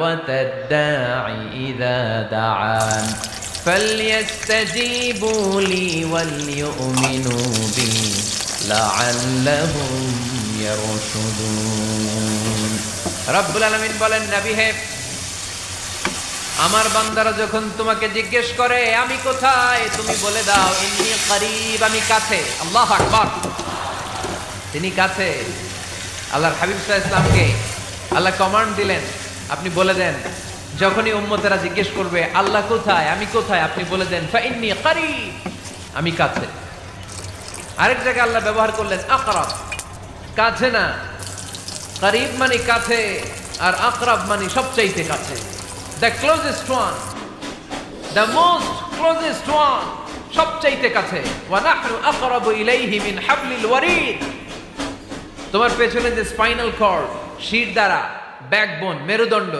দাওয়াতাদ দাঈ ইযা দাআন ফালইস্তাজীবু লি ওয়াল ইউমিনু বি লাআল্লাহুম ইয়ারশুদুন। রব্বুল আলামিন বলেন, নবী হে, আমার বান্দারা যখন তোমাকে জিজ্ঞেস করে আমি কোথায়, তুমি বলে দাও ইন্নী করিব, আমি কাছে। আল্লাহু আকবার, তিনি কাছে। আল্লাহর হাবিব সাল্লাল্লাহু আলাইহি ওয়াসাল্লামকে আল্লাহ কমান্ড দিলেন, আপনি বলে দেন যখনই উম্মতেরা জিজ্ঞেস করবে আল্লাহ কোথায়, আমি কোথায়, আপনি বলে দেন ফাইন্নী করিব, আমি কাছে। আরেক জায়গায় আল্লাহ ব্যবহার করলেন আকরাব, কাছে না। করিব মানে কাছে, আর আকরাব মানে সবচাইতে কাছে। The closest one, the most closest one, সবচাইতে কাছে। ওয়া নাহনু আকরাবু ইলাইহি মিন হাবলিল ওয়ারিদ। তোমার পেছনে যে স্পাইনাল কর্ড, শিরদাঁড়া, ব্যাকবোন, মেরুদণ্ড